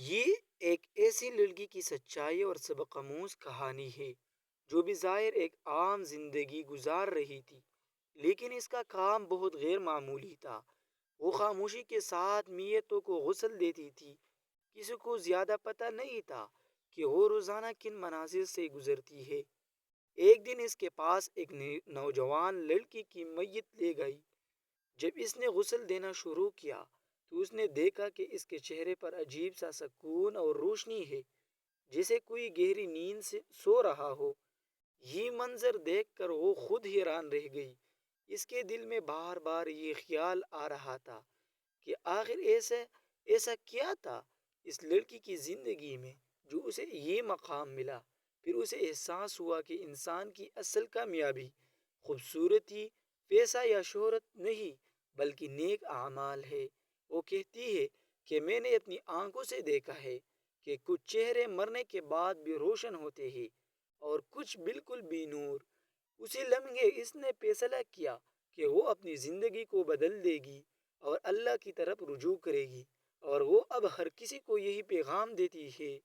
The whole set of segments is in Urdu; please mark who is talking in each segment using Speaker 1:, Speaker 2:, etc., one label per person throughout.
Speaker 1: یہ ایک ایسی لڑکی کی سچائی اور سبق آموز کہانی ہے جو بظاہر ایک عام زندگی گزار رہی تھی، لیکن اس کا کام بہت غیر معمولی تھا۔ وہ خاموشی کے ساتھ میتوں کو غسل دیتی تھی۔ کسی کو زیادہ پتہ نہیں تھا کہ وہ روزانہ کن مناظر سے گزرتی ہے۔ ایک دن اس کے پاس ایک نوجوان لڑکی کی میت لے گئی۔ جب اس نے غسل دینا شروع کیا تو اس نے دیکھا کہ اس کے چہرے پر عجیب سا سکون اور روشنی ہے، جیسے کوئی گہری نیند سے سو رہا ہو۔ یہ منظر دیکھ کر وہ خود حیران رہ گئی۔ اس کے دل میں بار بار یہ خیال آ رہا تھا کہ آخر ایسا کیا تھا اس لڑکی کی زندگی میں جو اسے یہ مقام ملا۔ پھر اسے احساس ہوا کہ انسان کی اصل کامیابی خوبصورتی، پیسہ یا شہرت نہیں بلکہ نیک اعمال ہے۔ وہ کہتی ہے کہ میں نے اپنی آنکھوں سے دیکھا ہے کہ کچھ چہرے مرنے کے بعد بھی روشن ہوتے ہیں اور کچھ بالکل بے نور۔ اسی لمحے اس نے فیصلہ کیا کہ وہ اپنی زندگی کو بدل دے گی اور اللہ کی طرف رجوع کرے گی، اور وہ اب ہر کسی کو یہی پیغام دیتی ہے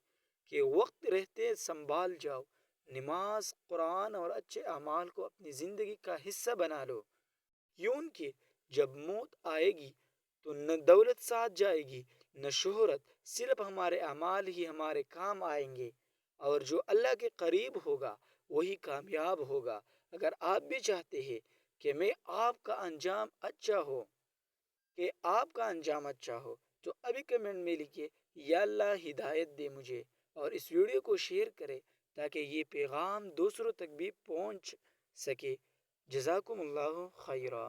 Speaker 1: کہ وقت رہتے سنبھال جاؤ، نماز، قرآن اور اچھے اعمال کو اپنی زندگی کا حصہ بنا لو، کیونکہ جب موت آئے گی تو نہ دولت ساتھ جائے گی نہ شہرت، صرف ہمارے اعمال ہی ہمارے کام آئیں گے، اور جو اللہ کے قریب ہوگا وہی کامیاب ہوگا۔ اگر آپ بھی چاہتے ہیں کہ آپ کا انجام اچھا ہو تو ابھی کمنٹ میں لکھیے یا اللہ ہدایت دے مجھے، اور اس ویڈیو کو شیئر کریں تاکہ یہ پیغام دوسروں تک بھی پہنچ سکے۔ جزاکم اللہ خیرہ۔